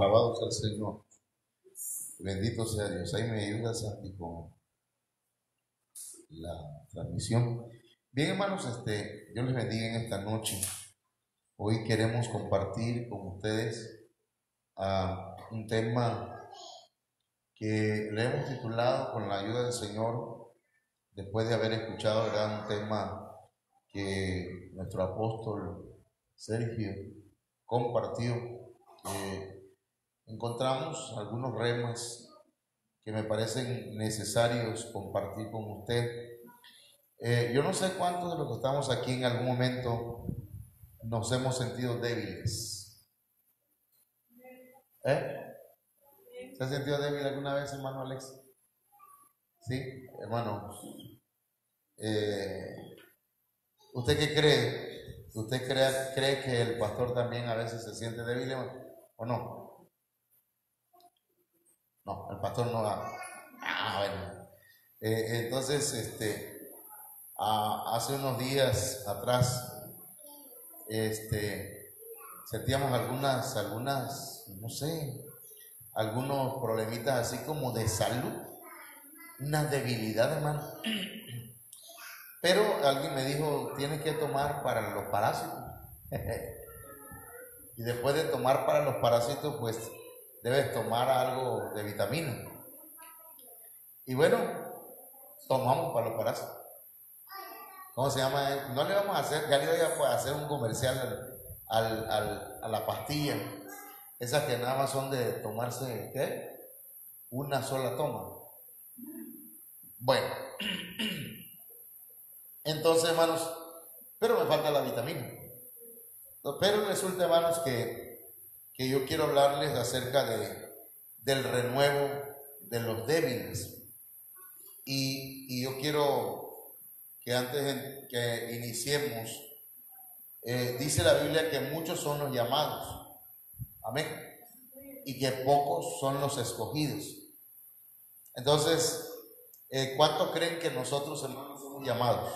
Alabado sea el Señor. Bendito sea Dios. Ahí me ayuda Santi con la transmisión. Bien, hermanos, Dios les bendiga en esta noche. Hoy queremos compartir con ustedes un tema que le hemos titulado con la ayuda del Señor, después de haber escuchado, ¿verdad?, un tema que nuestro apóstol Sergio compartió. Encontramos algunos remas que me parecen necesarios compartir con usted. Yo no sé cuántos de los que estamos aquí en algún momento nos hemos sentido débiles. ¿Se ha sentido débil alguna vez, hermano Alex? Sí, hermano. ¿Usted qué cree? ¿Usted cree que el pastor también a veces se siente débil o no? No, el pastor no va. Bueno. Entonces, hace unos días atrás, sentíamos algunas, no sé, algunos problemitas así como de salud, una debilidad, hermano. Pero alguien me dijo, tienes que tomar para los parásitos. Y después de tomar para los parásitos, pues debes tomar algo de vitamina. Y bueno, tomamos para los parásitos. ¿Cómo se llama? No le vamos a hacer, ya le voy a hacer un comercial a la pastilla. Esas que nada más son de tomarse, ¿qué? Una sola toma. Bueno, entonces, hermanos, pero me falta la vitamina. Pero resulta, hermanos, que yo quiero hablarles acerca del renuevo de los débiles. Y yo quiero que antes de que iniciemos, dice la Biblia que muchos son los llamados, amén, y que pocos son los escogidos. Entonces, ¿cuántos creen que nosotros, hermanos, somos llamados?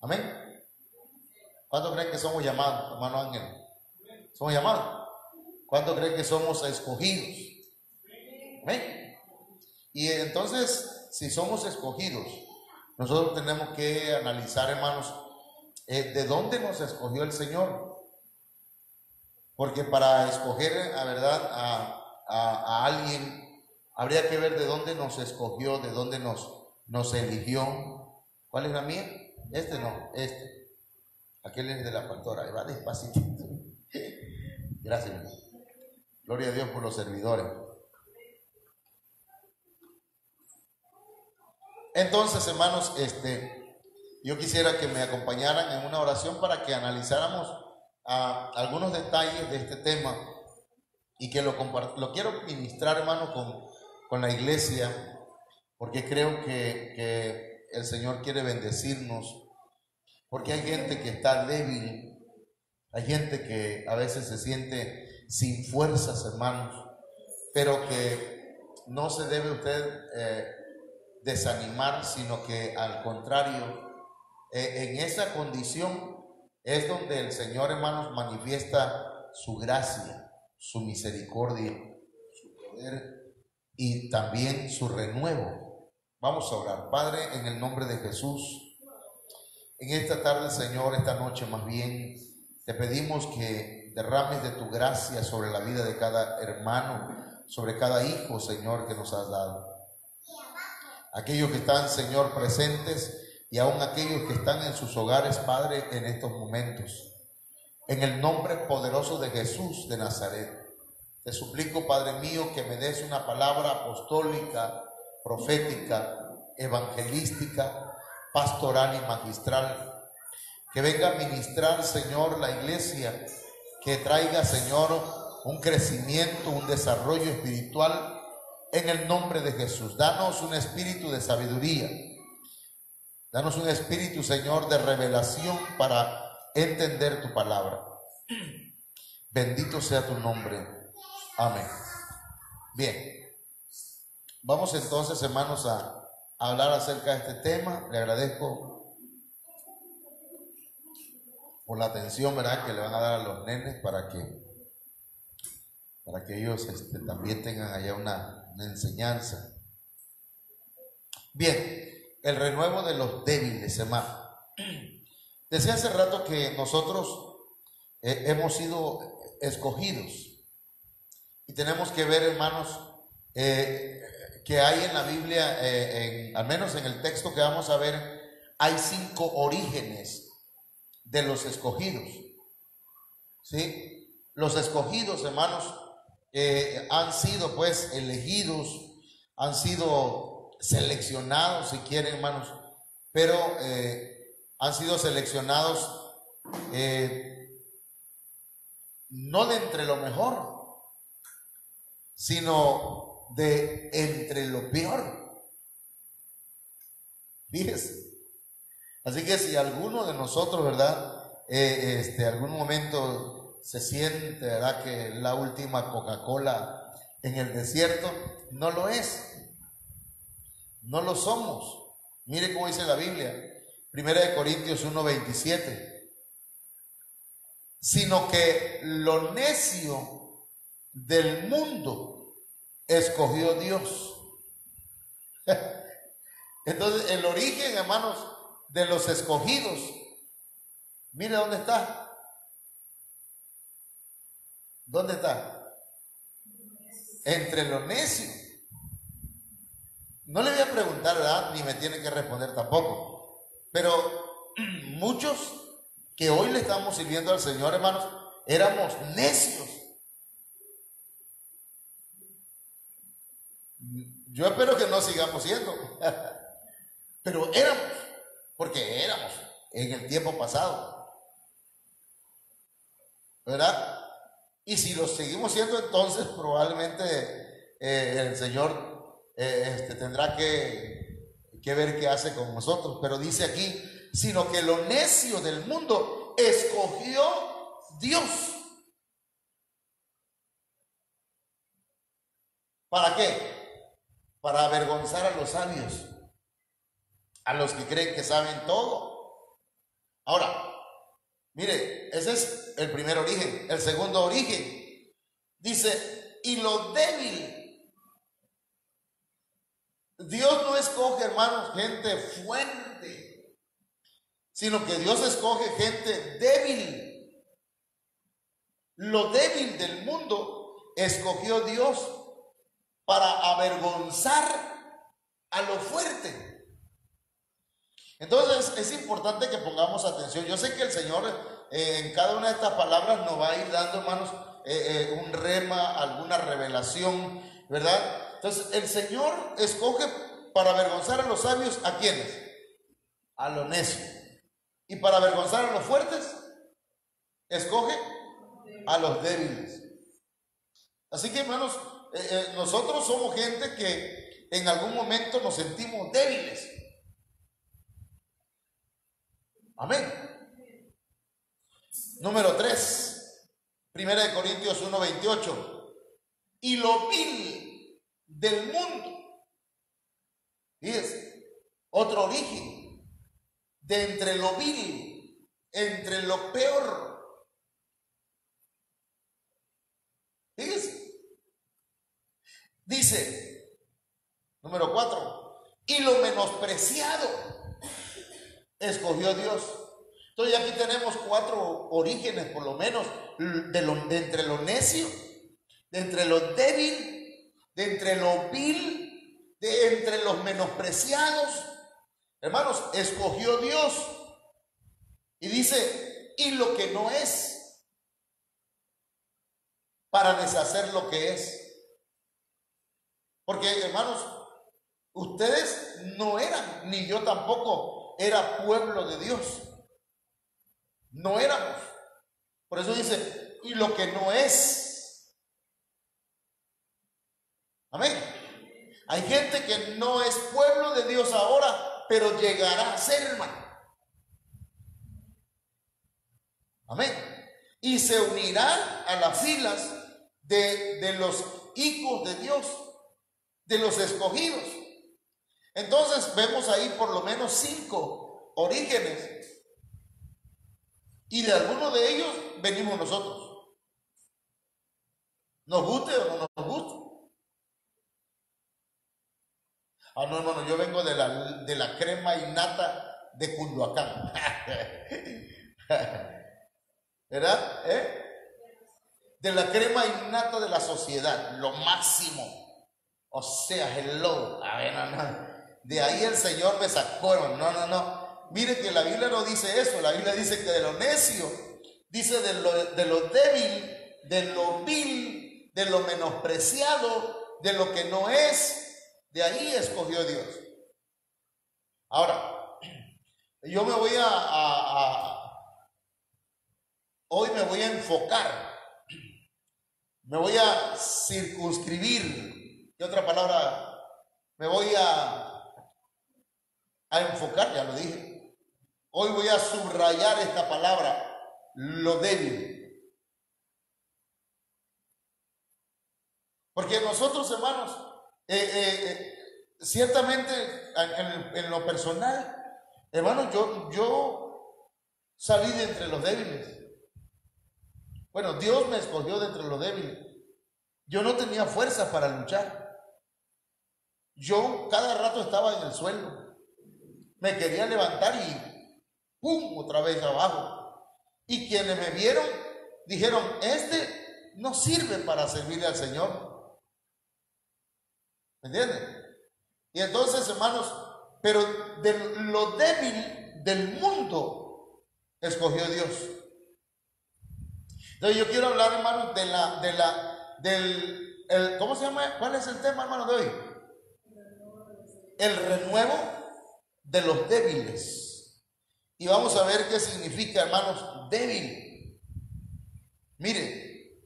Amén. ¿Cuántos creen que somos llamados, hermano Ángel? ¿Somos llamados? ¿Cuántos creen que somos escogidos? Amén. Y entonces, si somos escogidos, nosotros tenemos que analizar, hermanos, de dónde nos escogió el Señor. Porque para escoger, la verdad, a alguien, habría que ver de dónde nos escogió, de dónde nos eligió. ¿Cuál es la mía? No, aquel es de la pastora, ahí va despacito. Gracias. Gloria a Dios por los servidores. Entonces, hermanos, yo quisiera que me acompañaran en una oración para que analizáramos algunos detalles de este tema y que lo quiero ministrar, hermano, con la iglesia, porque creo que el Señor quiere bendecirnos, porque hay gente que está débil, hay gente que a veces se siente sin fuerzas, hermanos, pero que no se debe usted desanimar, sino que al contrario, en esa condición es donde el Señor, hermanos, manifiesta su gracia, su misericordia, su poder y también su renuevo. Vamos a orar. Padre, en el nombre de Jesús, en esta tarde, Señor, esta noche más bien, te pedimos que derrames de tu gracia sobre la vida de cada hermano, sobre cada hijo, Señor, que nos has dado. Aquellos que están, Señor, presentes y aún aquellos que están en sus hogares, Padre, en estos momentos. En el nombre poderoso de Jesús de Nazaret, te suplico, Padre mío, que me des una palabra apostólica, profética, evangelística, pastoral y magistral, que venga a ministrar, Señor, la iglesia, que traiga, Señor, un crecimiento, un desarrollo espiritual. En el nombre de Jesús, danos un espíritu de sabiduría. Danos un espíritu, Señor, de revelación para entender tu palabra. Bendito sea tu nombre. Amén. Bien. Vamos entonces, hermanos, a hablar acerca de este tema. Le agradezco por la atención, ¿verdad?, que le van a dar a los nenes para que para que ellos también tengan allá una enseñanza. Bien, el renuevo de los débiles, hermano. Decía hace rato que nosotros hemos sido escogidos y tenemos que ver, hermanos, que hay en la Biblia, al menos en el texto que vamos a ver, hay 5 orígenes de los escogidos. ¿Sí? Los escogidos, hermanos, han sido pues elegidos, han sido seleccionados, si quieren, hermanos, pero han sido seleccionados no de entre lo mejor, sino de entre lo peor. Fíjese. Así que si alguno de nosotros, ¿verdad? Algún momento se siente, ¿verdad?, que la última Coca-Cola en el desierto, no lo es. No lo somos. Mire cómo dice la Biblia, 1 Corintios 1:27. Sino que lo necio del mundo escogió Dios. Entonces, el origen, hermanos, de los escogidos, mire dónde está. ¿Dónde está? Entre lo necio. No le voy a preguntar, ¿verdad? Ni me tiene que responder tampoco. Pero muchos que hoy le estamos sirviendo al Señor, hermanos, éramos necios. Yo espero que no sigamos siendo, pero éramos, porque éramos en el tiempo pasado, ¿verdad? Y si lo seguimos siendo, entonces probablemente el Señor tendrá que ver qué hace con nosotros. Pero dice aquí, sino que lo necio del mundo escogió Dios. ¿Para qué? Para avergonzar a los sabios, a los que creen que saben todo. Ahora, mire, ese es el primer origen. El segundo origen dice, y lo débil. Dios no escoge, hermanos, gente fuerte, sino que Dios escoge gente débil. Lo débil del mundo escogió Dios para avergonzar a lo fuerte. Entonces es importante que pongamos atención. Yo sé que el Señor en cada una de estas palabras nos va a ir dando, hermanos, un rema, alguna revelación, ¿verdad? Entonces el Señor escoge para avergonzar a los sabios, ¿a quiénes? A los necios. Y para avergonzar a los fuertes, escoge a los débiles. Así que, hermanos, nosotros somos gente que en algún momento nos sentimos débiles. Amén. Número 3, 1 Corintios 1:28. Y lo vil del mundo. Fíjense, otro origen. De entre lo vil, entre lo peor. Fíjense. Dice, número 4, y lo menospreciado escogió Dios. Entonces aquí tenemos 4 orígenes, por lo menos, de entre lo necio, de entre lo débil, de entre lo vil, de entre los menospreciados. Hermanos, escogió Dios. Y dice, y lo que no es, para deshacer lo que es. Porque, hermanos, ustedes no eran, ni yo tampoco, era pueblo de Dios. No éramos. Por eso dice, y lo que no es. Amén. Hay gente que no es pueblo de Dios ahora, pero llegará a ser, hermano. Amén. Y se unirán a las filas de los hijos de Dios, de los escogidos. Entonces vemos ahí por lo menos 5 orígenes, y de alguno de ellos venimos nosotros. nos guste o no nos guste. Ah, no, hermano, yo vengo de la crema innata de Cunduacán. ¿Verdad? De la crema innata de la sociedad, lo máximo. O sea, hello. A ver, no. De ahí el Señor me sacó, hermano. No. Mire que la Biblia no dice eso. La Biblia dice que de lo necio, dice de lo débil, de lo vil, de lo menospreciado, de lo que no es. De ahí escogió Dios. Ahora, yo me voy hoy me voy a enfocar, me voy a circunscribir. ¿Qué otra palabra? Me voy a enfocar, ya lo dije. Hoy voy a subrayar esta palabra, lo débil. Porque nosotros, hermanos, ciertamente en lo personal, hermanos, yo salí de entre los débiles. Bueno, Dios me escogió de entre los débiles. Yo no tenía fuerzas para luchar. Yo cada rato estaba en el suelo. Me quería levantar y ¡pum! Otra vez abajo. Y quienes me vieron dijeron, este no sirve para servirle al Señor. ¿Me entienden? Y entonces, hermanos, pero de lo débil del mundo escogió Dios. Entonces yo quiero hablar, hermanos, ¿cómo se llama? ¿Cuál es el tema, hermano, de hoy? El renuevo de los débiles. Y vamos a ver qué significa, hermanos, débil. Mire,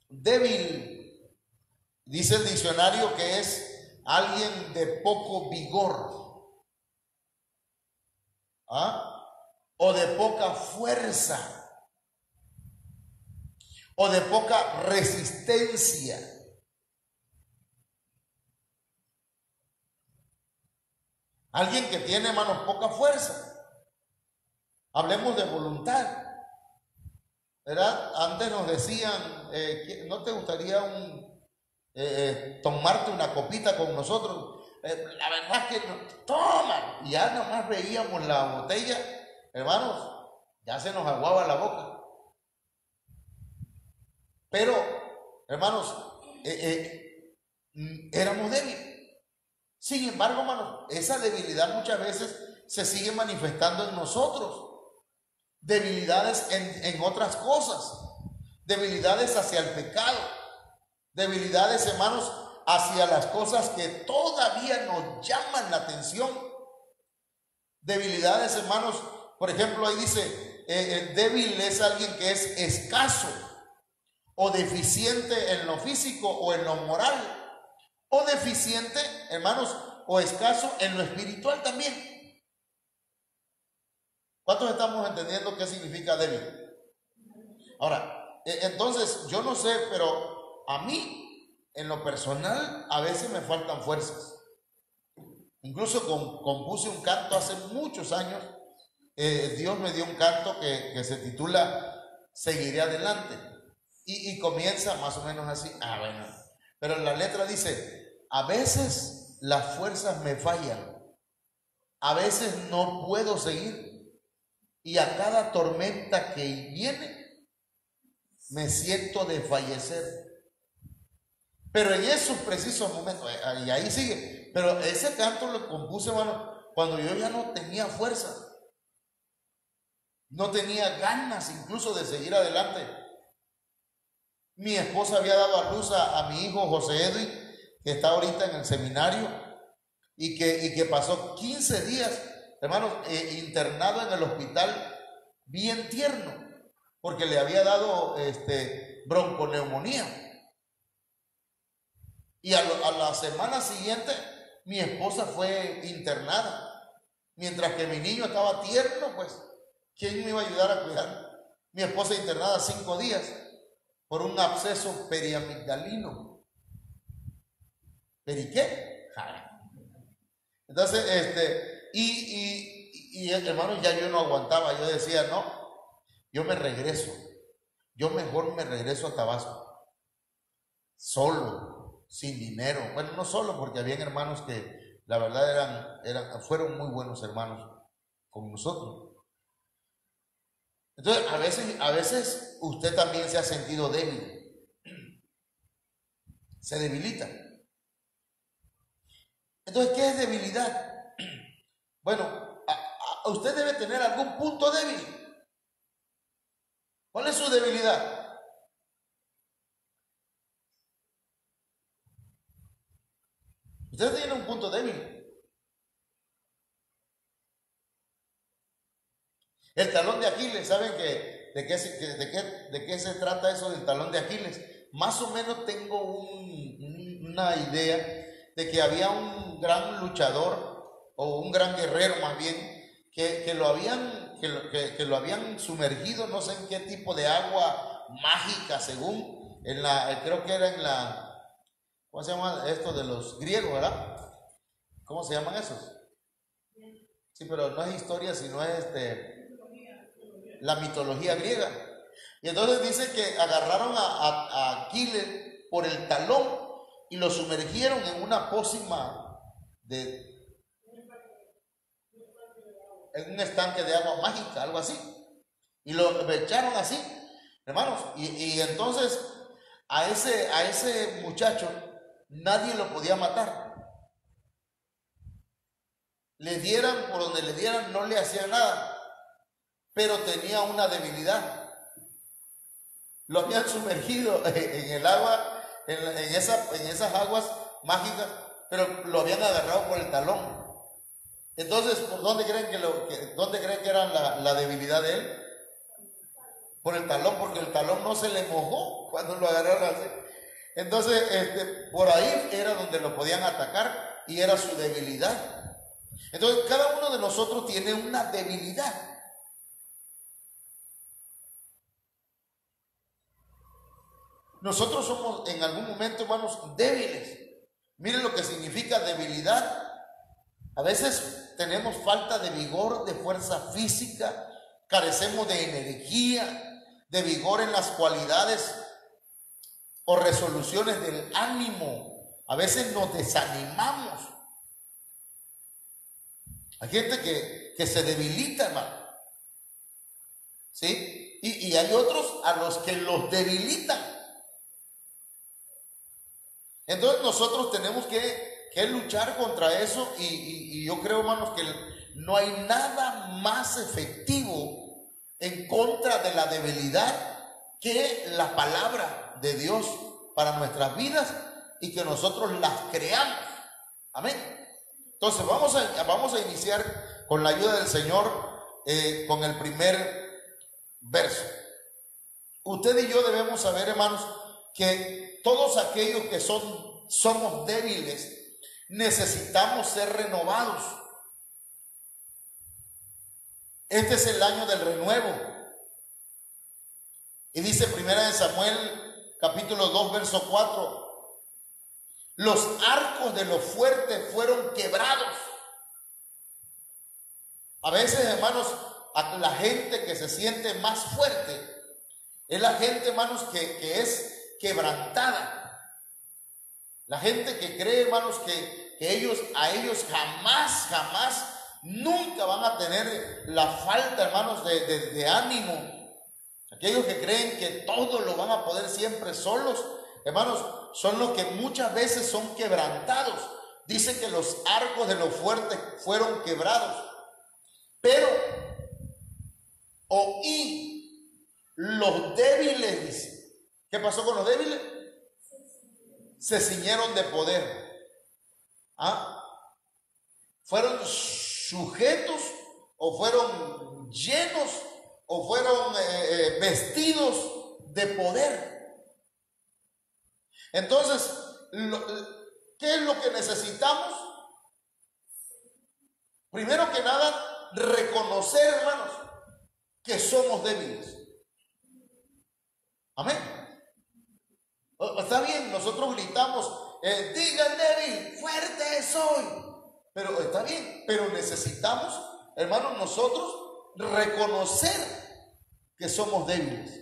débil, dice el diccionario que es alguien de poco vigor, o de poca fuerza, o de poca resistencia. Alguien que tiene, hermanos, poca fuerza. Hablemos de voluntad, ¿verdad? Antes nos decían, ¿no te gustaría tomarte una copita con nosotros? La verdad es que no, toman. Y ya nomás veíamos la botella, hermanos, ya se nos aguaba la boca. Pero, hermanos, éramos débiles. Sin embargo, hermanos, esa debilidad muchas veces se sigue manifestando en nosotros. Debilidades en otras cosas. Debilidades hacia el pecado. Debilidades, hermanos, hacia las cosas que todavía nos llaman la atención. Debilidades, hermanos, por ejemplo, ahí dice, débil es alguien que es escaso o deficiente en lo físico o en lo moral, o deficiente, hermanos, o escaso en lo espiritual también. ¿Cuántos estamos entendiendo qué significa débil? Ahora, entonces, yo no sé, pero a mí, en lo personal, a veces me faltan fuerzas. Incluso compuse un canto hace muchos años. Dios me dio un canto que se titula Seguiré adelante. Y comienza más o menos así. Bueno. Pero la letra dice, a veces las fuerzas me fallan. A veces no puedo seguir. Y a cada tormenta que viene, me siento de fallecer. Pero en esos precisos momentos, y ahí sigue. Pero ese canto lo compuse, hermano, cuando yo ya no tenía fuerza. No tenía ganas incluso de seguir adelante. Mi esposa había dado a luz a mi hijo José Edwin, que está ahorita en el seminario, y que pasó 15 días, hermanos, internado en el hospital, bien tierno, porque le había dado bronconeumonía. Y a la semana siguiente, mi esposa fue internada. Mientras que mi niño estaba tierno, pues, ¿quién me iba a ayudar a cuidar? Mi esposa internada 5 días por un absceso periamigdalino. ¿Peri qué? Entonces, hermano, ya yo no aguantaba. Yo decía, no, yo me regreso. Yo mejor me regreso a Tabasco. solo, sin dinero. Bueno, no solo, porque habían hermanos que la verdad fueron muy buenos hermanos con nosotros. Entonces, a veces usted también se ha sentido débil, se debilita. Entonces, ¿qué es debilidad? Bueno, usted debe tener algún punto débil. ¿Cuál es su debilidad? Usted tiene un punto débil. El talón de Aquiles, ¿saben de qué se trata eso del talón de Aquiles? Más o menos tengo una idea de que había un gran luchador o un gran guerrero más bien que lo habían sumergido, no sé en qué tipo de agua mágica, según creo que era en la, ¿cómo se llama esto de los griegos, verdad? ¿Cómo se llaman esos? Sí, pero no es historia, sino es la mitología griega. Y entonces dice que agarraron a Aquiles por el talón y lo sumergieron en una pócima en un estanque de agua mágica, algo así. Y lo echaron así, hermanos. Y entonces a ese muchacho nadie lo podía matar. Le dieran por donde le dieran, no le hacían nada. Pero tenía una debilidad. Lo habían sumergido en el agua, en esas aguas mágicas, pero lo habían agarrado por el talón. Entonces, ¿por dónde creen que era la debilidad de él? Por el talón, porque el talón no se le mojó cuando lo agarraron así. Entonces, por ahí era donde lo podían atacar y era su debilidad. Entonces, cada uno de nosotros tiene una debilidad. Nosotros somos en algún momento, hermanos, débiles. Miren lo que significa debilidad. A veces tenemos falta de vigor, de fuerza física, carecemos de energía, de vigor en las cualidades o resoluciones del ánimo. A veces nos desanimamos. Hay gente que se debilita, hermano. ¿Sí? Y hay otros a los que los debilitan. Entonces nosotros tenemos que luchar contra eso y yo creo, hermanos, que no hay nada más efectivo en contra de la debilidad que la palabra de Dios para nuestras vidas y que nosotros las creamos. Amén. Entonces vamos a iniciar con la ayuda del Señor con el primer verso. Usted y yo debemos saber, hermanos, que todos aquellos que somos débiles necesitamos ser renovados. Este es el año del renuevo. Y dice 1 Samuel capítulo 2 verso 4: los arcos de los fuertes fueron quebrados. A veces, hermanos, a la gente que se siente más fuerte es la gente, hermanos, que es quebrantada. La gente que cree, hermanos, que a ellos jamás, nunca van a tener la falta, hermanos, de ánimo. Aquellos que creen que todo lo van a poder siempre solos, hermanos, son los que muchas veces son quebrantados. Dice que los arcos de los fuertes fueron quebrados. Pero oí los débiles, dice. ¿Qué pasó con los débiles? Se ciñeron de poder. ¿Fueron sujetos o fueron llenos o fueron vestidos de poder? Entonces, ¿qué es lo que necesitamos? Primero que nada, reconocer, hermanos, que somos débiles. Amén. Está bien, nosotros gritamos, digan débil, fuerte soy. Pero está bien, pero necesitamos, hermanos, nosotros reconocer que somos débiles.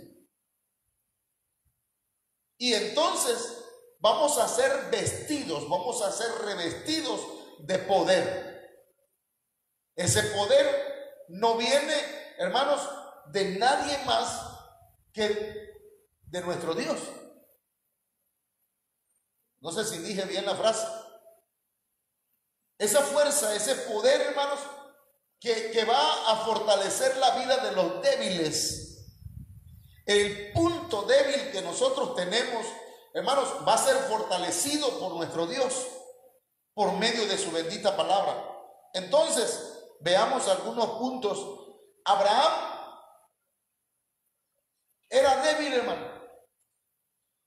Y entonces vamos a ser vestidos, vamos a ser revestidos de poder. Ese poder no viene, hermanos, de nadie más que de nuestro Dios. No sé si dije bien la frase. Esa fuerza, ese poder, hermanos, que va a fortalecer la vida de los débiles. El punto débil que nosotros tenemos, hermanos, va a ser fortalecido por nuestro Dios, por medio de su bendita palabra. Entonces, veamos algunos puntos. Abraham era débil, hermano.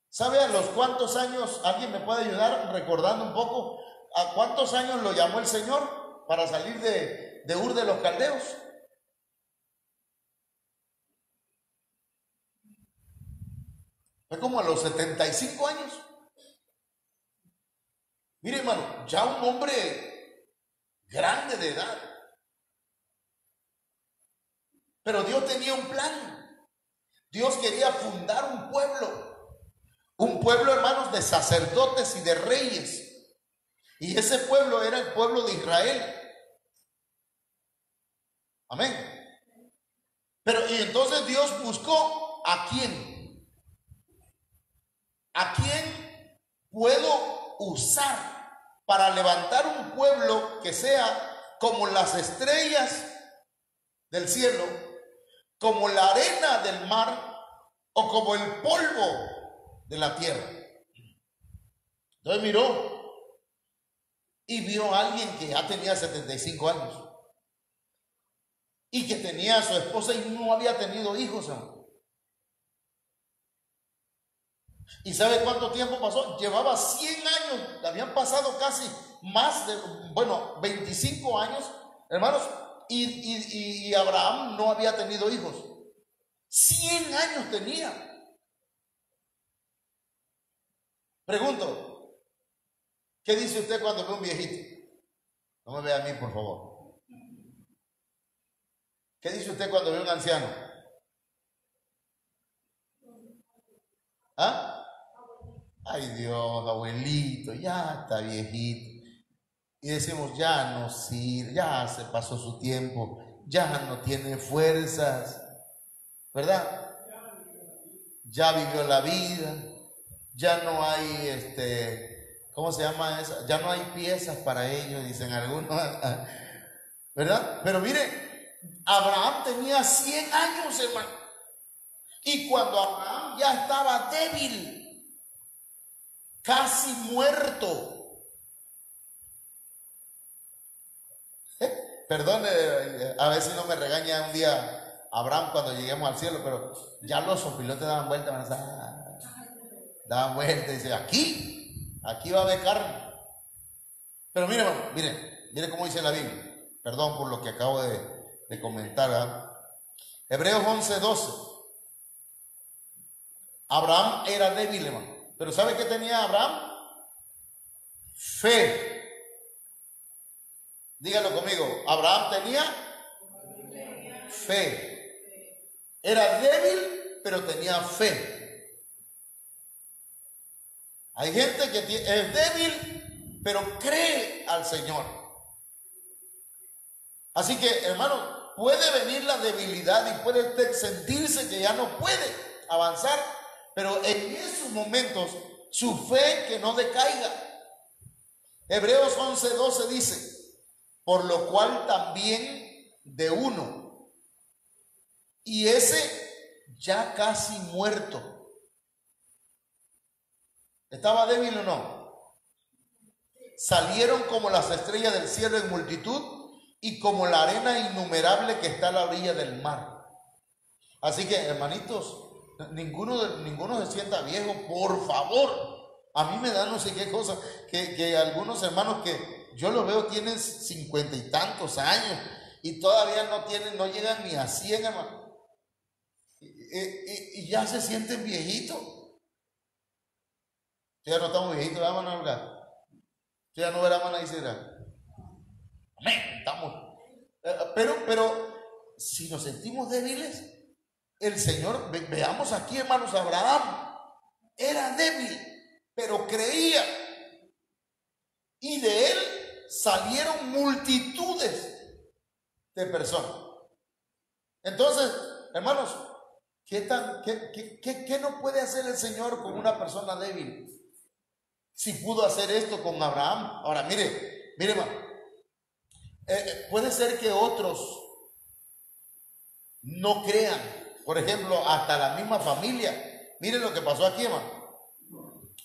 ¿Sabe a los cuántos años? ¿Alguien me puede ayudar recordando un poco? ¿A cuántos años lo llamó el Señor para salir de Ur de los Caldeos? Fue como a los 75 años. Mire, hermano, ya un hombre grande de edad. Pero Dios tenía un plan. Dios quería fundar un pueblo. Un pueblo, hermanos, de sacerdotes y de reyes. Y ese pueblo era el pueblo de Israel. Amén. Pero y entonces Dios buscó a quién. ¿A quién puedo usar para levantar un pueblo que sea como las estrellas del cielo, como la arena del mar o como el polvo de la tierra? Entonces miró y vio a alguien que ya tenía 75 años y que tenía a su esposa y no había tenido hijos, hermano. ¿Y sabe cuánto tiempo pasó? Llevaba 100 años, le habían pasado casi más de, 25 años, hermanos, y Abraham no había tenido hijos. 100 años tenía. Pregunto, ¿qué dice usted cuando ve un viejito? No me vea a mí, por favor. ¿Qué dice usted cuando ve un anciano? ¿Ah? Ay Dios, abuelito, ya está viejito. Y decimos, ya no sirve, ya se pasó su tiempo, ya no tiene fuerzas, ¿verdad? Ya vivió la vida, ya no hay, ¿cómo se llama eso? Ya no hay piezas para ellos, dicen algunos, ¿verdad? Pero mire, Abraham tenía 100 años, hermano. Y cuando Abraham ya estaba débil, casi muerto. Perdone, a ver si no me regaña un día Abraham cuando lleguemos al cielo, pero ya los sopilotes daban vuelta, daban vuelta y dice, aquí va a haber carne. Pero mire, hermano, mire cómo dice la Biblia. Perdón por lo que acabo de comentar, ¿verdad? Hebreos 11:12. Abraham era débil, hermano. Pero ¿sabe qué tenía Abraham? Fe. Dígalo conmigo. Abraham tenía fe. Era débil, pero tenía fe. Hay gente que es débil, pero cree al Señor. Así que, hermano, puede venir la debilidad y puede usted sentirse que ya no puede avanzar, pero en esos momentos su fe que no decaiga. Hebreos 11:12 dice, por lo cual también de uno, y ese ya casi muerto. ¿Estaba débil o no? Salieron como las estrellas del cielo en multitud y como la arena innumerable que está a la orilla del mar. Así que, hermanitos, ninguno se sienta viejo, por favor. A mí me da no sé qué cosa, que algunos hermanos que yo los veo tienen 50 y tantos años y todavía no llegan ni a 100, hermano. Y ya se sienten viejitos. Ya no estamos viejitos, ¿verdad, hermano Olga? Ya no verá, hermana Isera. Amén, estamos. Pero si nos sentimos débiles, el Señor, veamos aquí, hermanos, Abraham era débil, pero creía. Y de él salieron multitudes de personas. Entonces, hermanos, ¿qué no puede hacer el Señor con una persona débil? Si pudo hacer esto con Abraham. Ahora, mire, hermano, puede ser que otros no crean. Por ejemplo, hasta la misma familia. Miren lo que pasó aquí, hermano.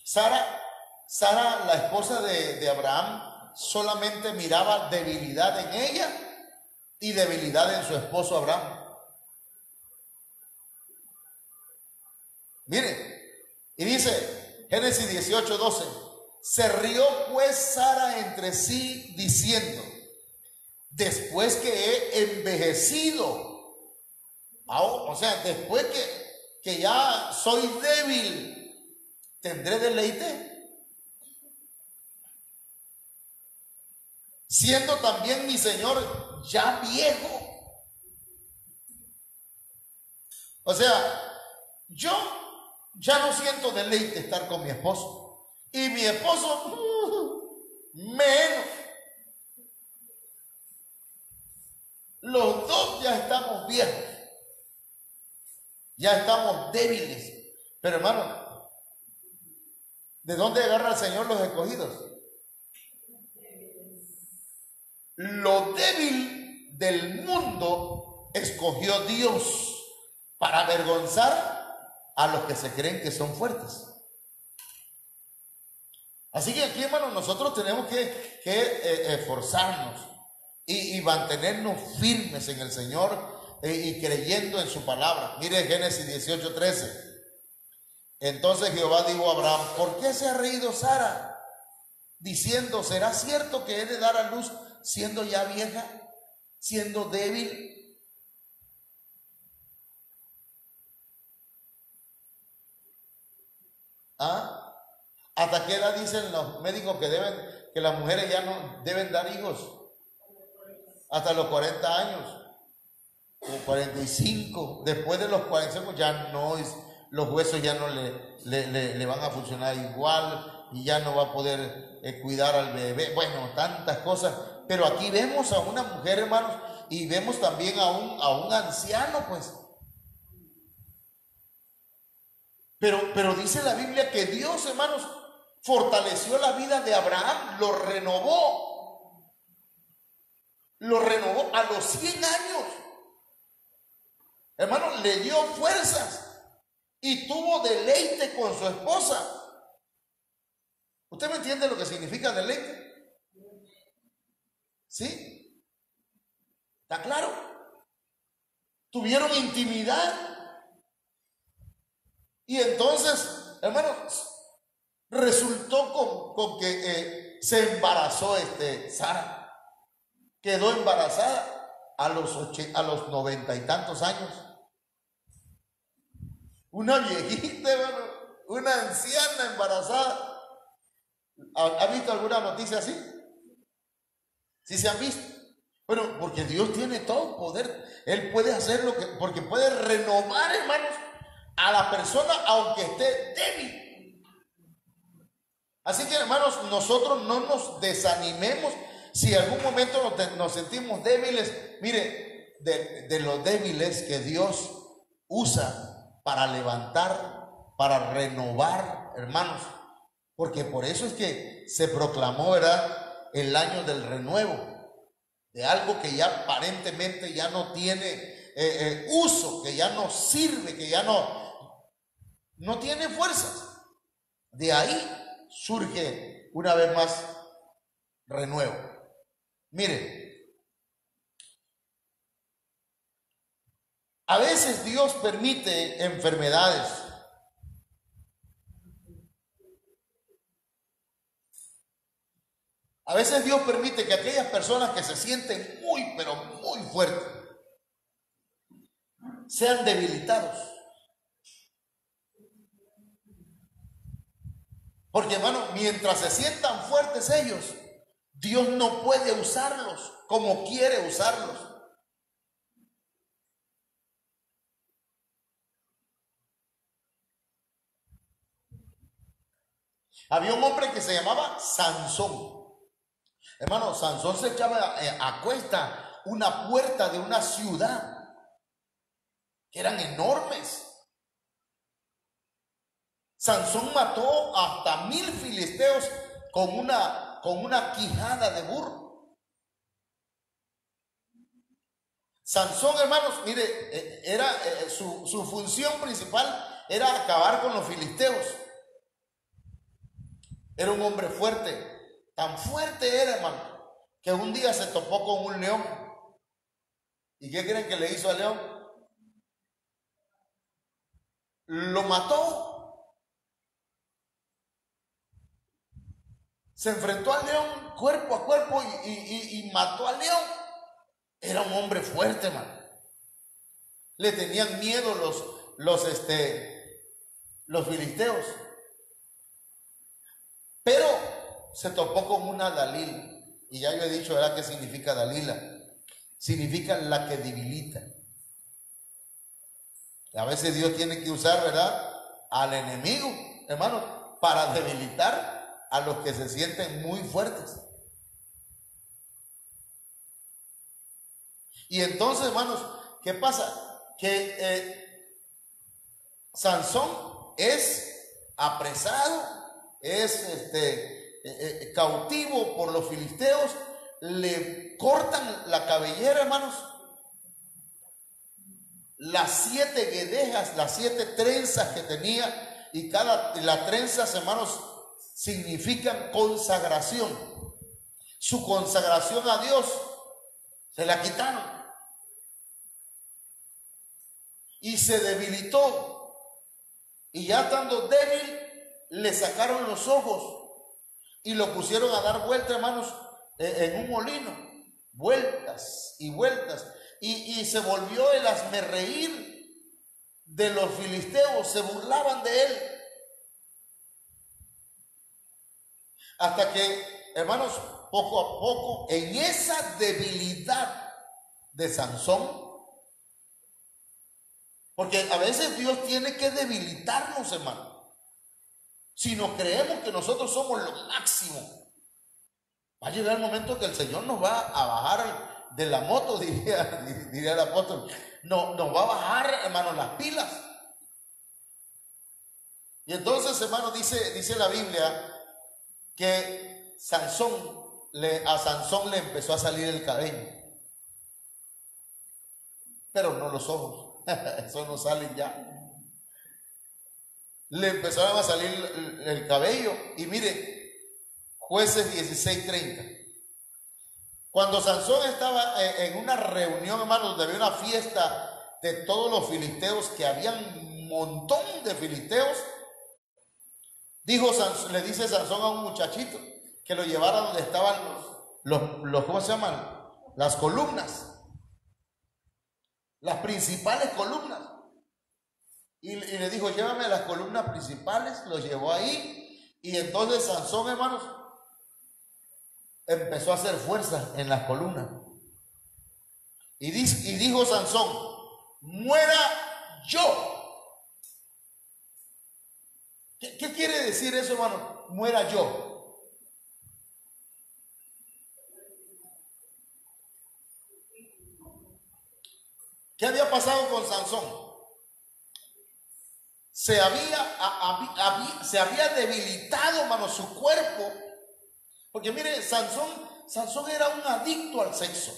Sara, la esposa de Abraham, solamente miraba debilidad en ella y debilidad en su esposo Abraham. Mire, y dice Génesis 18:12, se rió pues Sara entre sí diciendo, después que he envejecido, o sea, después que ya soy débil, ¿tendré deleite? Siendo también mi Señor ya viejo. O sea, yo ya no siento deleite estar con mi esposo. Y mi esposo, menos. Los dos ya estamos viejos. Ya estamos débiles. Pero hermano, ¿de dónde agarra el Señor los escogidos? Lo débil del mundo escogió Dios para avergonzar a los que se creen que son fuertes. Así que aquí, hermano, nosotros tenemos que esforzarnos y mantenernos firmes en el Señor y creyendo en su palabra. Mire Génesis 18:13. Entonces Jehová dijo a Abraham, ¿por qué se ha reído Sara? Diciendo, ¿será cierto que he de dar a luz siendo ya vieja, siendo débil? ¿Hasta qué edad dicen los médicos que las mujeres ya no deben dar hijos? Hasta los 40 años o 45. Después de los 45 ya no es, los huesos ya no le van a funcionar igual y ya no va a poder cuidar al bebé. Bueno, tantas cosas. Pero aquí vemos a una mujer, hermanos, y vemos también a un anciano, pues. Pero dice la Biblia que Dios, hermanos, fortaleció la vida de Abraham, lo renovó a los 100 años. Hermano, le dio fuerzas y tuvo deleite con su esposa. ¿Usted me entiende lo que significa deleite? ¿Sí? ¿Está claro? Tuvieron intimidad. Y entonces, hermanos, resultó con que se embarazó Sara. Quedó embarazada a los 90 y tantos años. Una viejita, hermano, una anciana embarazada. ¿Ha visto alguna noticia así? ¿Sí se han visto? Bueno, porque Dios tiene todo poder. Él puede hacer porque puede renovar, hermanos, a la persona aunque esté débil. Así que, hermanos, nosotros no nos desanimemos si en algún momento nos sentimos débiles. Mire, de los débiles que Dios usa para levantar, para renovar, hermanos, porque por eso es que se proclamó, ¿verdad?, el año del renuevo, de algo que ya aparentemente ya no tiene uso, que ya no sirve, que ya no tiene fuerzas. De ahí surge una vez más renuevo. Mire, a veces Dios permite enfermedades. A veces Dios permite que aquellas personas que se sienten muy, pero muy fuertes, sean debilitados. Porque, hermano, mientras se sientan fuertes ellos, Dios no puede usarlos como quiere usarlos. Había un hombre que se llamaba Sansón. Hermano, Sansón se echaba a cuesta una puerta de una ciudad que eran enormes. Sansón mató hasta 1000 filisteos con una quijada de burro. Sansón, hermanos, mire, su función principal era acabar con los filisteos. Era un hombre fuerte, tan fuerte era, hermano, que un día se topó con un león. ¿Y qué creen que le hizo al león? Lo mató. Se enfrentó al león cuerpo a cuerpo y mató al león. Era un hombre fuerte, hermano. Le tenían miedo los filisteos. Pero se topó con una Dalila. Y ya yo he dicho, ¿verdad?, qué significa Dalila. Significa la que debilita. A veces Dios tiene que usar, ¿verdad?, al enemigo, hermano, para debilitar a los que se sienten muy fuertes. Y entonces, hermanos, ¿qué pasa? Que Sansón es apresado, es cautivo por los filisteos, le cortan la cabellera, hermanos, las 7 guedejas, las 7 trenzas que tenía, y las trenzas, hermanos, significan consagración. Su consagración a Dios se la quitaron y se debilitó, y ya estando débil le sacaron los ojos y lo pusieron a dar vueltas, hermanos, en un molino, vueltas y vueltas, y se volvió el hazmerreír de los filisteos. Se burlaban de él. Hasta que, hermanos, poco a poco, en esa debilidad de Sansón, porque a veces Dios tiene que debilitarnos, hermano. Si nos creemos que nosotros somos lo máximo, va a llegar el momento que el Señor nos va a bajar de la moto, diría el apóstol. No, nos va a bajar, hermano, las pilas. Y entonces, hermano, dice la Biblia que a Sansón le empezó a salir el cabello, pero no los ojos. Eso no salen ya. Le empezaron a salir el cabello. Y mire, Jueces 16:30. Cuando Sansón estaba en una reunión, hermano, donde había una fiesta de todos los filisteos, que había un montón de filisteos, le dice Sansón a un muchachito que lo llevara donde estaban los ¿cómo se llaman? Las columnas, las principales columnas. Y le dijo, llévame a las columnas principales. Lo llevó ahí. Y entonces Sansón, hermanos, empezó a hacer fuerza en las columnas. Y dijo Sansón, muera yo. ¿Qué quiere decir eso, hermano? Muera yo. ¿Qué había pasado con Sansón? Se había debilitado, hermano, su cuerpo. Porque mire, Sansón era un adicto al sexo.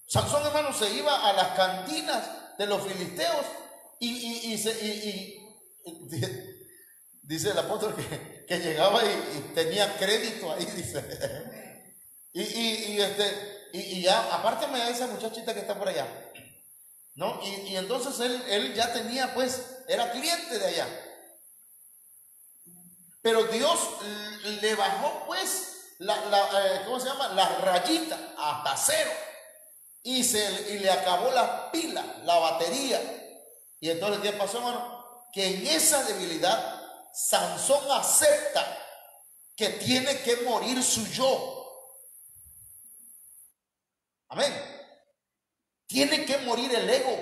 Sansón, hermano, se iba a las cantinas de los filisteos y dice el apóstol que llegaba y tenía crédito ahí, dice. Y ya, apártame a esa muchachita que está por allá, ¿no? Y entonces él ya tenía, pues, era cliente de allá. Pero Dios le bajó, pues, ¿cómo se llama? La rayita hasta cero. Y le acabó la pila, la batería. Y entonces, ¿qué pasó, hermano? Que en esa debilidad, Sansón acepta que tiene que morir su yo. Amén. Tiene que morir el ego.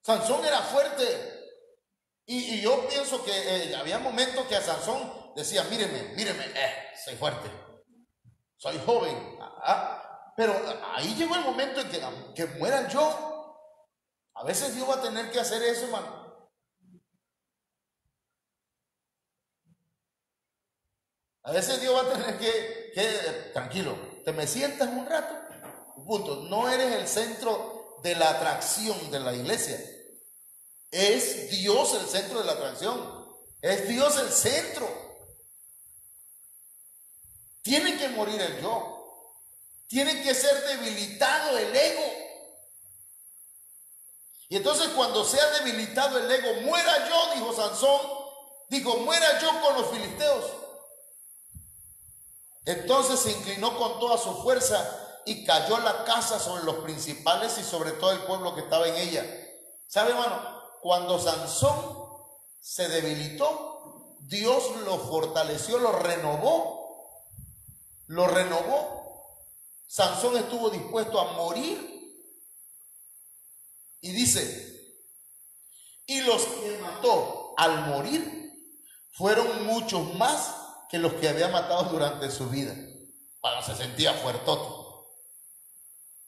Sansón era fuerte. Y yo pienso que había momentos que a Sansón decía, míreme, soy fuerte, soy joven. Pero ahí llegó el momento en que muera yo. A veces Dios va a tener que hacer eso, hermano. A veces Dios va a tener que tranquilo, te me sientas un rato, punto. No eres el centro de la atracción de la iglesia. Es Dios el centro de la atracción. Es Dios el centro. Tiene que morir el yo. Tiene que ser debilitado el ego. Y entonces cuando sea debilitado el ego, muera yo, dijo Sansón, dijo, muera yo con los filisteos. Entonces se inclinó con toda su fuerza y cayó la casa sobre los principales y sobre todo el pueblo que estaba en ella. ¿Sabe, hermano? Cuando Sansón se debilitó, Dios lo fortaleció, lo renovó. Sansón estuvo dispuesto a morir. Y dice, y los que mató al morir fueron muchos más que los que había matado durante su vida. Bueno, se sentía fuertote.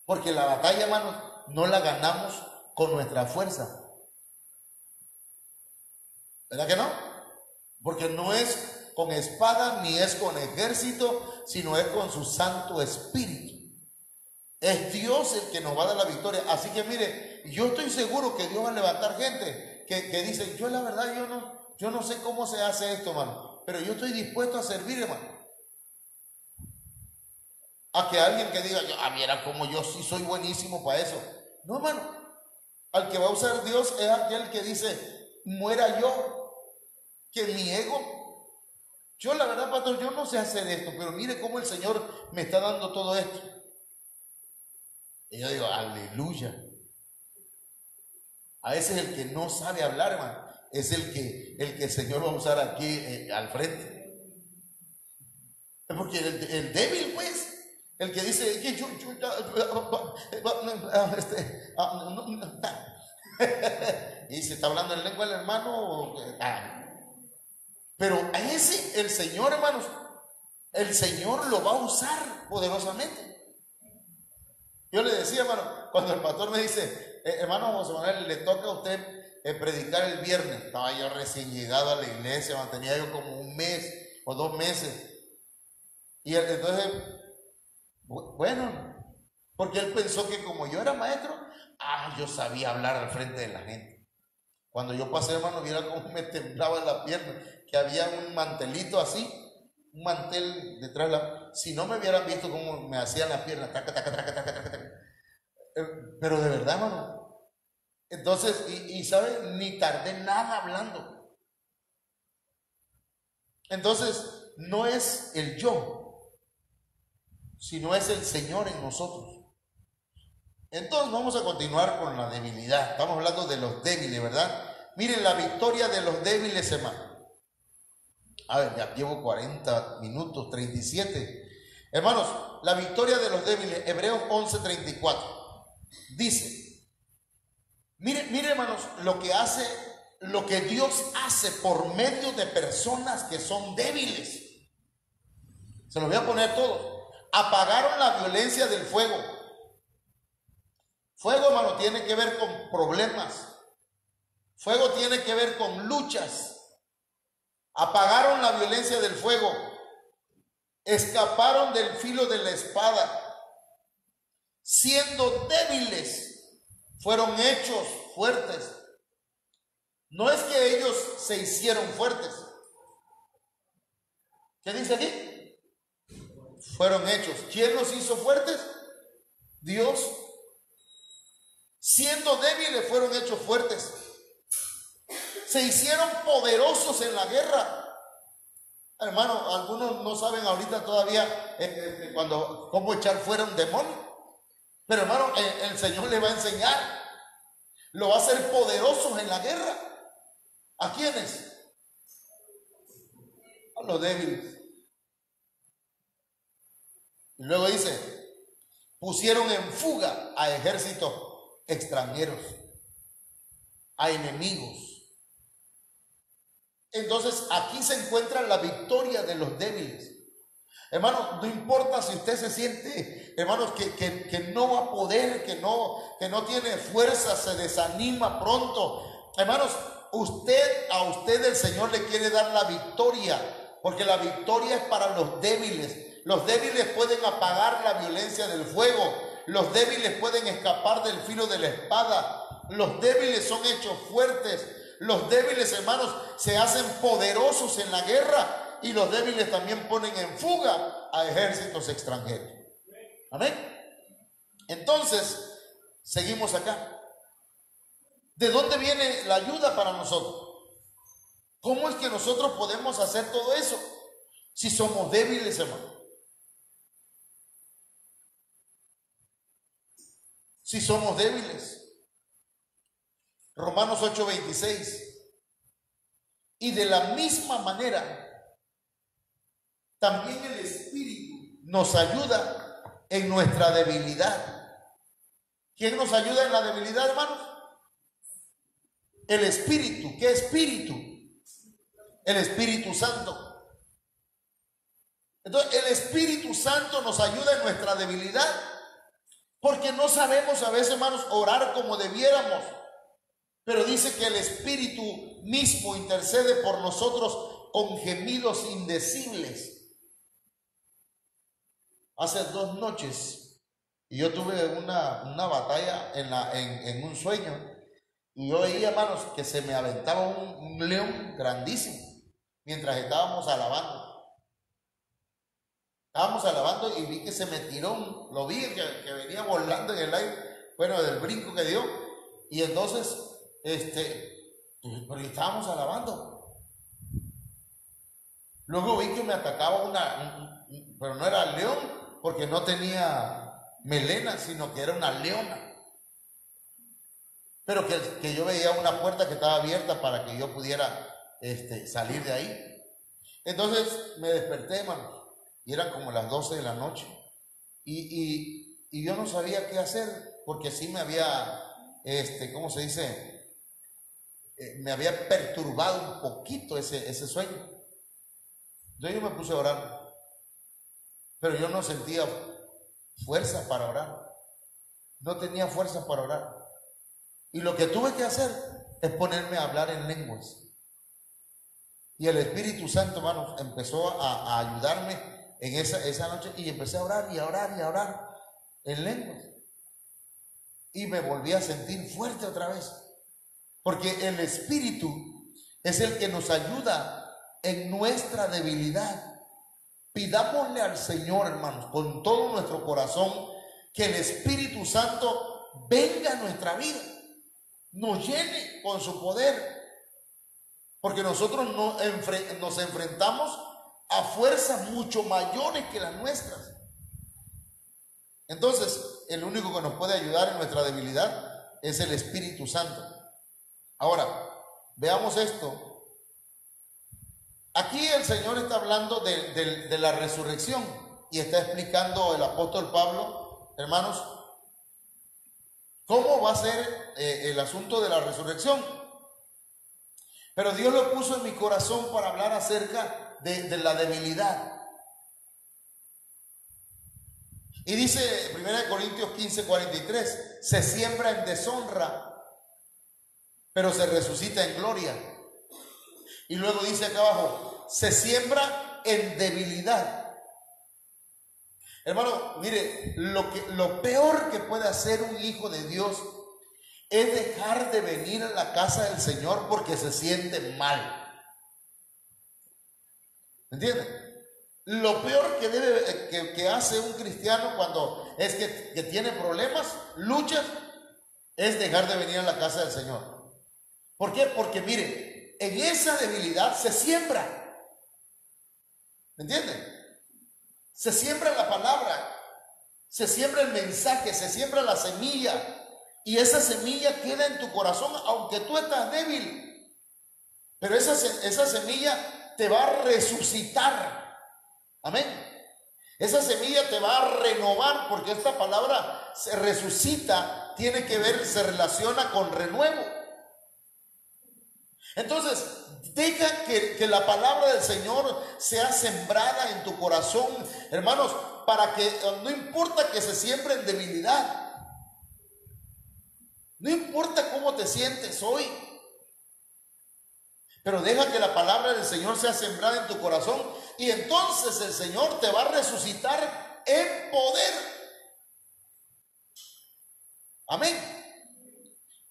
Porque la batalla, hermanos, no la ganamos con nuestra fuerza. ¿Verdad que no? Porque no es con espada ni es con ejército, sino es con su Santo Espíritu. Es Dios el que nos va a dar la victoria. Así que mire, yo estoy seguro que Dios va a levantar gente que dice, yo la verdad, yo no sé cómo se hace esto, hermano, pero yo estoy dispuesto a servir, hermano. A que alguien que diga, mira como yo sí soy buenísimo para eso. No, hermano, al que va a usar Dios es aquel que dice, muera yo, que mi ego. Yo la verdad, pastor, yo no sé hacer esto, pero mire cómo el Señor me está dando todo esto. Y yo digo, aleluya. A veces el que no sabe hablar, hermano, es el que el Señor va a usar aquí al frente. Porque el débil, pues, el que dice que y se está hablando en lengua el hermano. Pero a ese, el Señor, hermanos, el Señor lo va a usar poderosamente. Yo le decía, hermano, cuando el pastor me dice, hermano José Manuel, le toca a usted predicar el viernes. Estaba yo recién llegado a la iglesia, tenía yo como un mes o 2 meses. Y entonces, bueno, porque él pensó que como yo era maestro, yo sabía hablar al frente de la gente. Cuando yo pasé, hermano, viera cómo me temblaba la pierna, que había un mantelito así, un mantel detrás de la... Si no me hubieran visto cómo me hacían las piernas, taca, taca, taca, taca, taca, taca. Pero de verdad, hermano. Entonces, ¿sabe? Ni tardé nada hablando. Entonces, no es el yo, sino es el Señor en nosotros. Entonces, vamos a continuar con la debilidad. Estamos hablando de los débiles, ¿verdad? Miren la victoria de los débiles, hermano. A ver, ya llevo 40 minutos, 37. Hermanos, la victoria de los débiles, Hebreos 11:34. Dice, mire, hermanos, lo que Dios hace por medio de personas que son débiles. Se los voy a poner todo. Apagaron la violencia del fuego. Fuego, hermano, tiene que ver con problemas. Fuego tiene que ver con luchas. Apagaron la violencia del fuego. Escaparon del filo de la espada. Siendo débiles, fueron hechos fuertes. No es que ellos se hicieron fuertes. ¿Qué dice aquí? Fueron hechos. ¿Quién los hizo fuertes? Dios. Siendo débiles, fueron hechos fuertes. Se hicieron poderosos en la guerra. Hermano, algunos no saben ahorita todavía cómo echar fuera un demonio. Pero hermano, el Señor le va a enseñar. Lo va a hacer poderosos en la guerra. ¿A quiénes? A los débiles. Y luego dice, pusieron en fuga a ejércitos extranjeros. a enemigos. Entonces aquí se encuentra la victoria de los débiles. Hermano, no importa si usted se siente, hermanos, que no va a poder, que no tiene fuerza, se desanima pronto. Hermanos, a usted el Señor le quiere dar la victoria, porque la victoria es para los débiles. Los débiles pueden apagar la violencia del fuego. Los débiles pueden escapar del filo de la espada. Los débiles son hechos fuertes. Los débiles, hermanos, se hacen poderosos en la guerra. Y los débiles también ponen en fuga a ejércitos extranjeros. Amén. Entonces, seguimos acá. ¿De dónde viene la ayuda para nosotros? ¿Cómo es que nosotros podemos hacer todo eso si somos débiles, hermano? Si somos débiles. Romanos 8:26. Y de la misma manera, también el Espíritu nos ayuda en nuestra debilidad. ¿Quién nos ayuda en la debilidad, hermanos? El Espíritu. ¿Qué Espíritu? El Espíritu Santo. Entonces, el Espíritu Santo nos ayuda en nuestra debilidad, porque no sabemos a veces, hermanos, orar como debiéramos. Pero dice que el Espíritu mismo intercede por nosotros con gemidos indecibles. Hace 2 noches, y yo tuve una batalla en un sueño, y yo veía, hermanos, que se me aventaba un león grandísimo, mientras estábamos alabando. Estábamos alabando y vi que se me tiró, lo vi que venía volando en el aire, bueno, del brinco que dio, y entonces, pero estábamos alabando. Luego vi que me atacaba pero no era león, porque no tenía melena, sino que era una leona. Pero que yo veía una puerta que estaba abierta para que yo pudiera salir de ahí. Entonces me desperté, hermano, y eran como las 12 de la noche. Y yo no sabía qué hacer, porque sí me había, ¿cómo se dice? Me había perturbado un poquito ese sueño. Entonces yo me puse a orar. Pero yo no sentía fuerza para orar. No tenía fuerza para orar. Y lo que tuve que hacer es ponerme a hablar en lenguas. Y el Espíritu Santo, hermanos, empezó a ayudarme en esa noche. Y empecé a orar y a orar y a orar en lenguas. Y me volví a sentir fuerte otra vez. Porque el Espíritu es el que nos ayuda en nuestra debilidad. Pidámosle al Señor, hermanos, con todo nuestro corazón, que el Espíritu Santo venga a nuestra vida, nos llene con su poder, porque nosotros nos enfrentamos a fuerzas mucho mayores que las nuestras. Entonces, el único que nos puede ayudar en nuestra debilidad es el Espíritu Santo. Ahora, veamos esto. Aquí el Señor está hablando de la resurrección y está explicando el apóstol Pablo, hermanos, cómo va a ser el asunto de la resurrección. Pero Dios lo puso en mi corazón para hablar acerca de la debilidad. Y dice 1 Corintios 15:43, se siembra en deshonra, pero se resucita en gloria. Y luego dice acá abajo, se siembra en debilidad. Hermano, mire, lo peor que puede hacer un hijo de Dios es dejar de venir a la casa del Señor porque se siente mal. ¿Me entiende? Lo peor que hace un cristiano cuando es que tiene problemas, luchas, es dejar de venir a la casa del Señor. ¿Por qué? Porque mire, en esa debilidad se siembra. ¿Me entienden? Se siembra la palabra, se siembra el mensaje, se siembra la semilla. Y esa semilla queda en tu corazón, aunque tú estás débil. Pero esa semilla te va a resucitar. Amén. Esa semilla te va a renovar, porque esta palabra se resucita, tiene que ver, se relaciona con renuevo. Entonces, deja que la palabra del Señor sea sembrada en tu corazón, hermanos, para que no importa que se siembre en debilidad, no importa cómo te sientes hoy, pero deja que la palabra del Señor sea sembrada en tu corazón y entonces el Señor te va a resucitar en poder. Amén.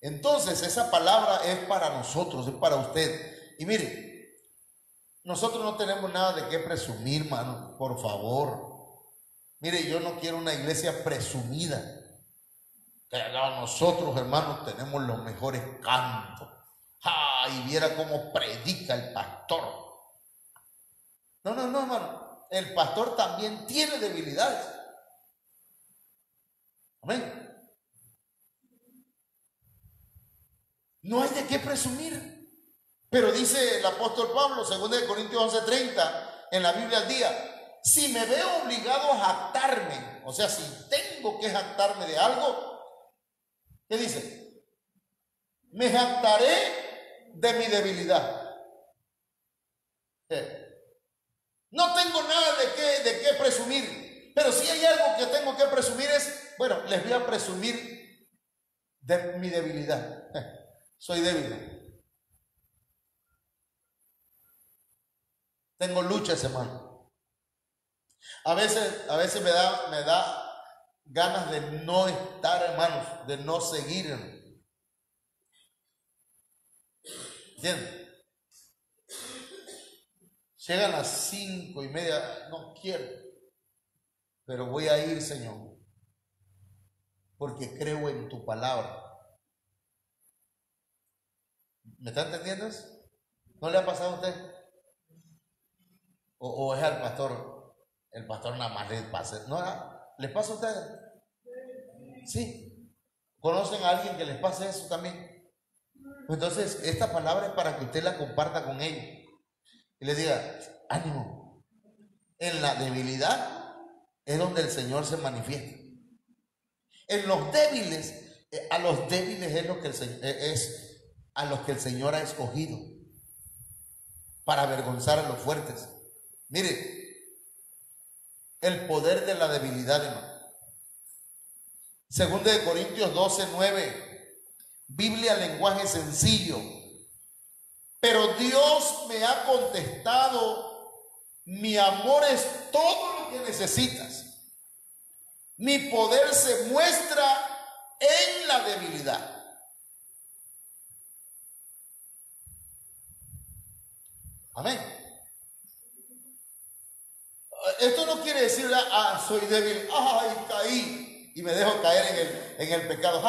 Entonces esa palabra es para nosotros, es para usted. Y mire, nosotros no tenemos nada de qué presumir, hermano, por favor. Mire, yo no quiero una iglesia presumida. Nosotros, hermanos, tenemos los mejores cantos. Y viera cómo predica el pastor. No, hermano. El pastor también tiene debilidades. Amén. No hay de qué presumir. Pero dice el apóstol Pablo, 2 Corintios 11:30, en la Biblia al día, si me veo obligado a jactarme, o sea, si tengo que jactarme de algo, ¿qué dice? Me jactaré de mi debilidad. No tengo nada de qué presumir, pero si hay algo que tengo que presumir es, bueno, les voy a presumir de mi debilidad. Soy débil. Tengo luchas, hermano. A veces me da ganas de no estar, hermanos, de no seguir. ¿Entienden? Llegan las 5:30, no quiero, pero voy a ir, Señor, porque creo en tu palabra. ¿Me está entendiendo eso? ¿No le ha pasado a usted? ¿O es al pastor? El pastor nada más le pasa. ¿No? ¿Les pasa a ustedes? Sí. ¿Conocen a alguien que les pase eso también? Pues entonces, esta palabra es para que usted la comparta con ellos. Y les diga, ánimo. En la debilidad es donde el Señor se manifiesta. En los débiles, a los débiles es lo que a los que el Señor ha escogido para avergonzar a los fuertes. Mire, el poder de la debilidad, hermano. 2 Corintios 12:9, Biblia, lenguaje sencillo. Pero Dios me ha contestado, mi amor es todo lo que necesitas. Mi poder se muestra en la debilidad. Amén. Esto no quiere decir, soy débil, caí y me dejo caer en el pecado,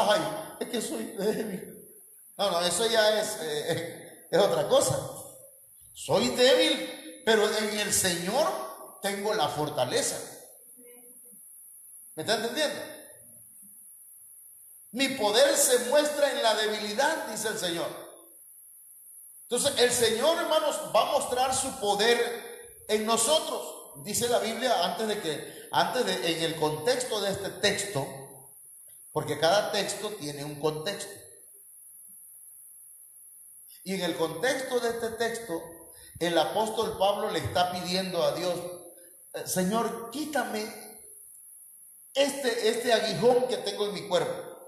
es que soy débil. No, eso ya es otra cosa. Soy débil, pero en el Señor tengo la fortaleza. ¿Me está entendiendo? Mi poder se muestra en la debilidad, dice el Señor. Entonces el Señor, hermanos, va a mostrar su poder en nosotros. Dice la Biblia en el contexto de este texto, porque cada texto tiene un contexto. Y en el contexto de este texto, el apóstol Pablo le está pidiendo a Dios, Señor, quítame este aguijón que tengo en mi cuerpo.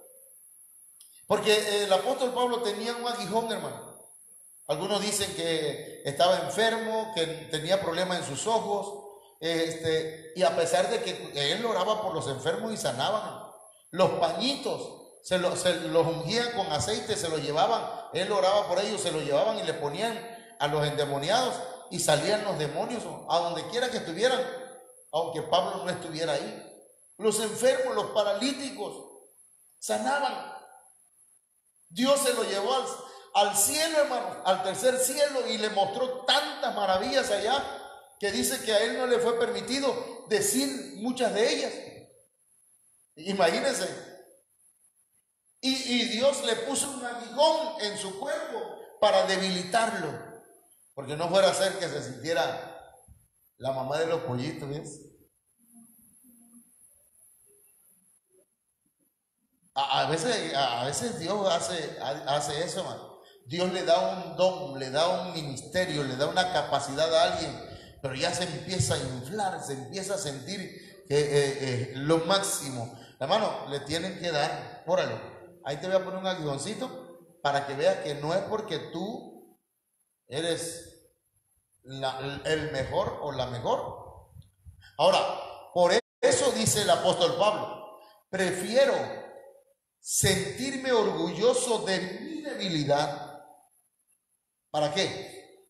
Porque el apóstol Pablo tenía un aguijón, hermano. Algunos dicen que estaba enfermo, que tenía problemas en sus ojos, y a pesar de que él oraba por los enfermos y sanaban, los pañitos se los ungían con aceite, se los llevaban, él oraba por ellos, se los llevaban y le ponían a los endemoniados y salían los demonios a donde quiera que estuvieran, aunque Pablo no estuviera ahí. Los enfermos, los paralíticos sanaban. Dios se lo llevó al cielo, hermano, al tercer cielo, y le mostró tantas maravillas allá que dice que a él no le fue permitido decir muchas de ellas. Imagínense. Y Dios le puso un aguijón en su cuerpo para debilitarlo, porque no fuera a ser que se sintiera la mamá de los pollitos, ¿ves? A veces Dios hace eso, hermano. Dios le da un don, le da un ministerio, le da una capacidad a alguien, pero ya se empieza a inflar, se empieza a sentir que lo máximo. Hermano, le tienen que dar, órale, ahí te voy a poner un aguijoncito para que veas que no es porque tú eres el mejor o la mejor. Ahora, por eso dice el apóstol Pablo, prefiero sentirme orgulloso de mi debilidad. ¿Para qué?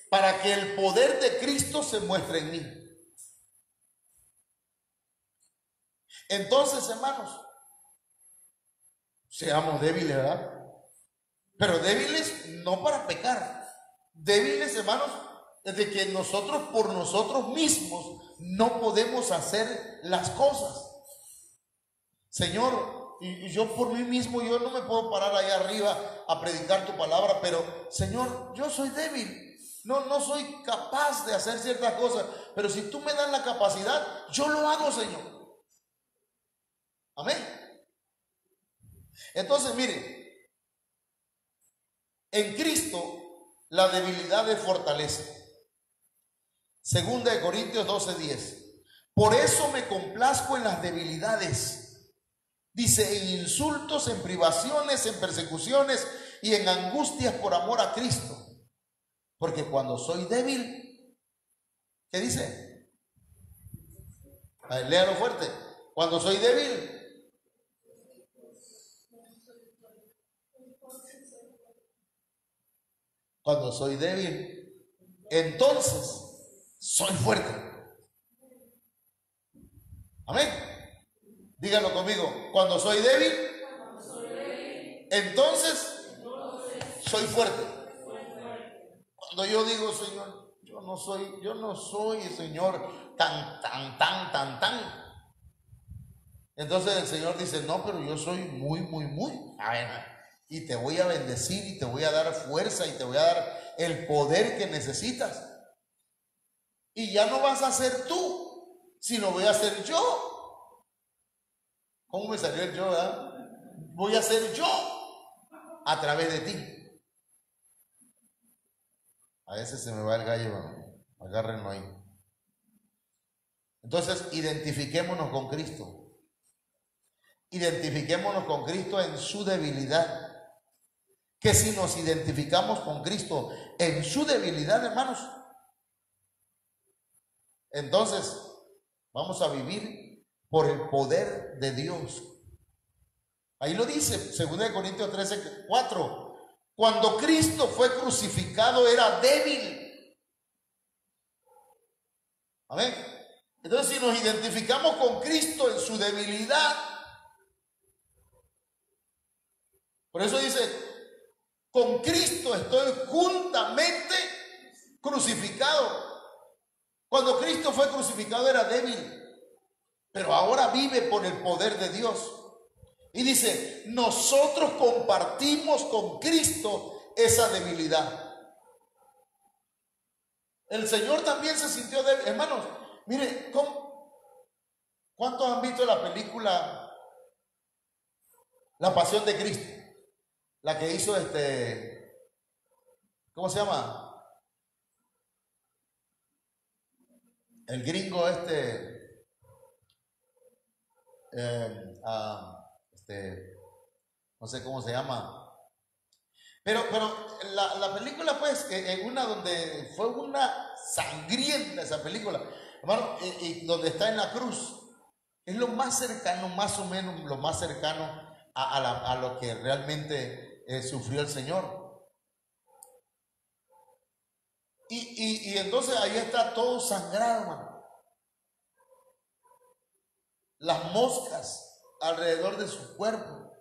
Para que el poder de Cristo se muestre en mí. Entonces, hermanos, seamos débiles, ¿verdad? Pero débiles no para pecar. Débiles, hermanos, es de que nosotros por nosotros mismos no podemos hacer las cosas. Señor, y yo por mí mismo, yo no me puedo parar ahí arriba a predicar tu palabra, pero Señor, yo soy débil. No soy capaz de hacer ciertas cosas, pero si tú me das la capacidad, yo lo hago, Señor. Amén. Entonces, miren, en Cristo la debilidad es fortaleza. Segunda de Corintios 12:10. Por eso me complazco en las debilidades. Dice, en insultos, en privaciones, en persecuciones y en angustias por amor a Cristo. Porque cuando soy débil, ¿qué dice? A ver, léalo fuerte. Cuando soy débil, entonces soy fuerte. Amén. Díganlo conmigo. Cuando soy débil, entonces soy fuerte. Cuando yo digo, Señor, yo no soy, Señor, tan. Entonces el Señor dice, no, pero yo soy muy. A ver, y te voy a bendecir y te voy a dar fuerza y te voy a dar el poder que necesitas. Y ya no vas a ser tú, sino voy a ser yo. ¿Cómo me salió el yo, verdad? Voy a ser yo a través de ti. A veces se me va el gallo, agárrenlo ahí. Entonces, identifiquémonos con Cristo. Identifiquémonos con Cristo en su debilidad. Que si nos identificamos con Cristo en su debilidad, hermanos, entonces vamos a vivir por el poder de Dios. Ahí lo dice 2 Corintios 13:4. Cuando Cristo fue crucificado era débil. Amén. Entonces, si nos identificamos con Cristo en su debilidad, por eso dice, con Cristo estoy juntamente crucificado. Cuando Cristo fue crucificado era débil, pero ahora vive por el poder de Dios. Y dice, nosotros compartimos con Cristo esa debilidad. El Señor también se sintió débil. Hermanos, mire, ¿cuántos han visto la película La Pasión de Cristo? La que hizo ¿cómo se llama? El gringo no sé cómo se llama. Pero la película, pues, en una donde fue una sangrienta esa película, hermano, y donde está en la cruz, es lo más cercano, más o menos, lo más cercano a lo que realmente sufrió el Señor. Y entonces ahí está todo sangrado, hermano. Las moscas alrededor de su cuerpo,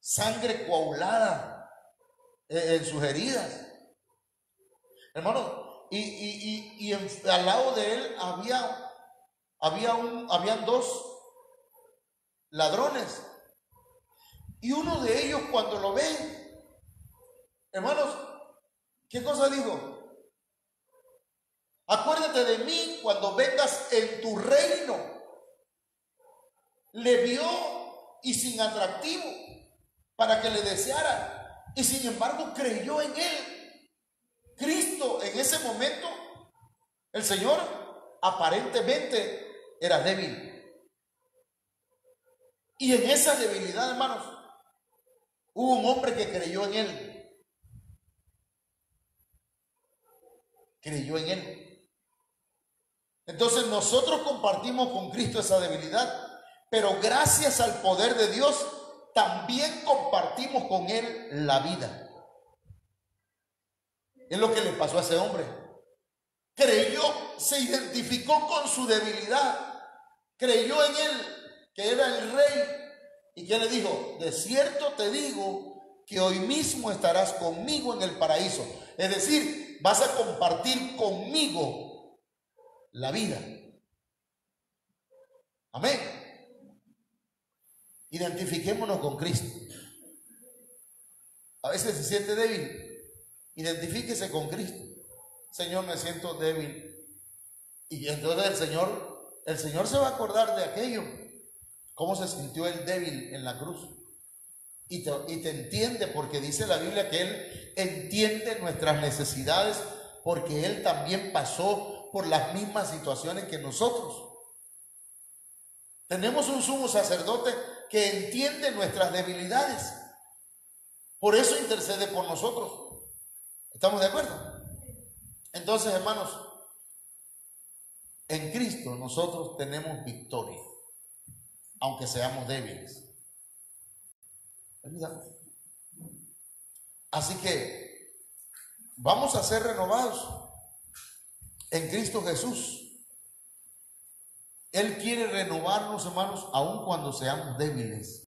sangre coagulada en sus heridas, hermano. Y al lado de él habían dos ladrones, y uno de ellos, cuando lo ve, hermanos, ¿qué cosa dijo? Acuérdate de mí cuando vengas en tu reino. Le vio y sin atractivo. para que le deseara. Y sin embargo creyó en él. Cristo en ese momento, el Señor aparentemente era débil. Y en esa debilidad, hermanos, hubo un hombre que creyó en él. Creyó en él. Entonces nosotros compartimos con Cristo esa debilidad, pero gracias al poder de Dios también compartimos con él la vida. Es lo que le pasó a ese hombre. Creyó, se identificó con su debilidad, creyó en él, que era el rey, y que le dijo: de cierto te digo que hoy mismo estarás conmigo en el paraíso. Es decir, vas a compartir conmigo la vida. Amén. Identifiquémonos con Cristo. A veces se siente débil, identifíquese con Cristo. Señor, me siento débil. Y entonces el Señor se va a acordar de aquello, cómo se sintió el débil en la cruz. Y te entiende, porque dice la Biblia que Él entiende nuestras necesidades, porque Él también pasó por las mismas situaciones que nosotros. Tenemos un sumo sacerdote que entiende nuestras debilidades. Por eso intercede por nosotros. ¿Estamos de acuerdo? Entonces, hermanos, en Cristo nosotros tenemos victoria, aunque seamos débiles. Así que vamos a ser renovados en Cristo Jesús. Él quiere renovarnos, hermanos, aun cuando seamos débiles.